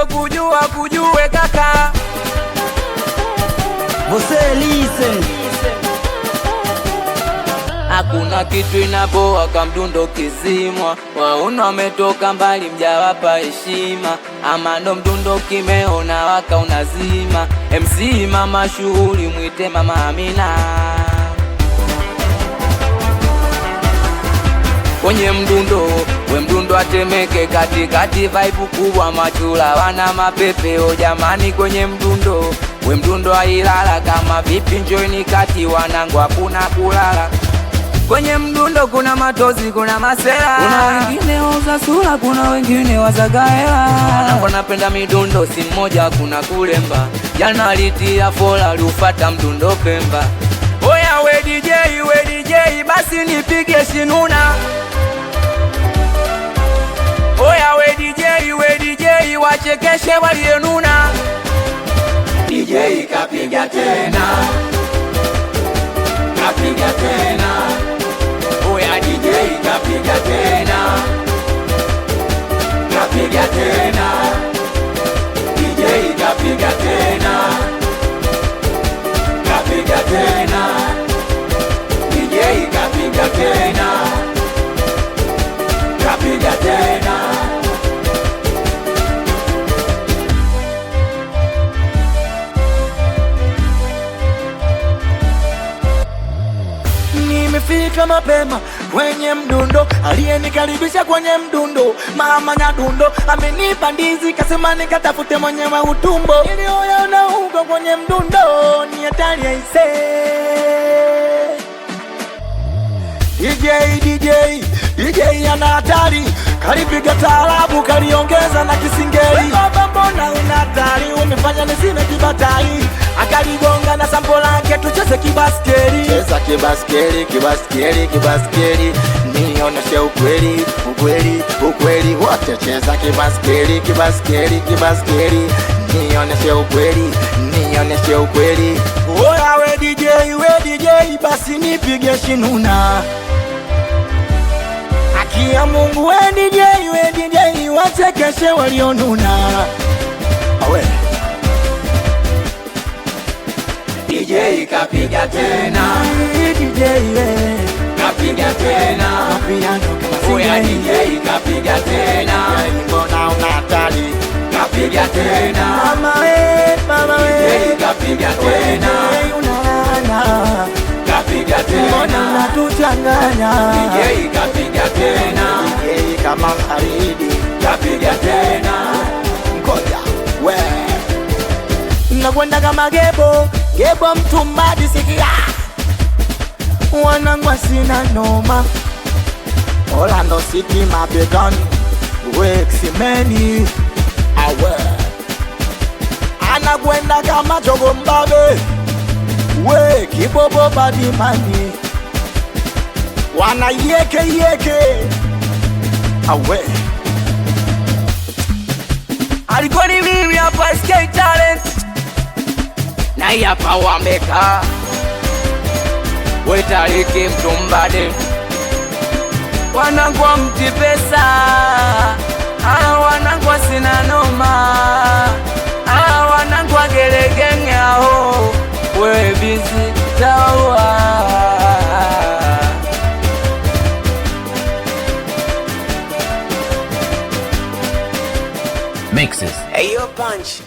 kujua kujue kaka. Você listen. Hakuna kitu inapoa kama mdundo kizimwa. Wauna wametoka mbali mjawapa heshima. Ama ndo mdundo kimeona waka unazima. MC mama shughuli mwite mama Amina. Kwenye mdundo, we mdundo atemeke katikati vibe kubwa machula wana mapepeo jamani kwenye mdundo. We mdundo ailala kama vipi njoini kati wanangu hakuna kulala. Kwenye mdundo kuna matozi kuna masela. Kuna wengine wauza sura kuna wengine wazagaela. Wanangu napenda midundo si mmoja kuna kulemba. Jana alitia fola lufata mdundo Pemba. Oya we DJ basi nipige shinuna. Oya we DJ wachekeshe walienuna. DJ kapiga tena. Kapiga tena. Oya DJ kapiga tena. Kapiga tena. DJ kapiga tena. Kapiga tena. DJ kapiga tena. Kapiga tena. Nimefika mapema kwenye mdundo, aliyenikaribisha kwenye mdundo mama Nyadundo amenipa ndizi kasema nikatafute mwenyewe utumbo. Nilioyaona huko kwenye mdundo ni hatari aise. DJ ana hatari, kalipiga taarabu kaliongeza na kisingeli. Baba mbona una hatari, umefanya nizime kibatari. Akaligonga na sampo lake tucheze kibaskeli. Cheza kibaskeli, kibaskeli, kibaskeli. Nionyeshe ukweli, ukweli, ukweli. Wote cheza kibaskeli, kibaskeli, kibaskeli. Nionyeshe ukweli, nionyeshe ukweli. Oya we DJ basi nipige shinuna. Akia Mungu we DJ wachekeshe walionuna. Awe DJ kapiga tena. DJ kapiga tena. Oya DJ kapiga tena. Mbona una hatari. Kapiga tena. Mama we DJ kapiga tena. Unalana. Kapiga tena. Mbona unatuchanganya. DJ kapiga tena. DJ kama Faridi. Kapiga tena. Ngoja we nakwenda kama Gebo mtumbadi sikia. Wanangu sina noma. Orlando City mabegani. Weximeni awe anakwenda kama Jogo Mbabe. We Kibobo Badimani wana yeke awe alikuwa ni mimi hapa SK Talent. Na hapa wameka wetaliki mtumbade. Wanangu wa mti pesa. Wanangu wa sina noma. Wanangu wa gelegenge hao. We busy tawa. Mixes. Hey yo Punch.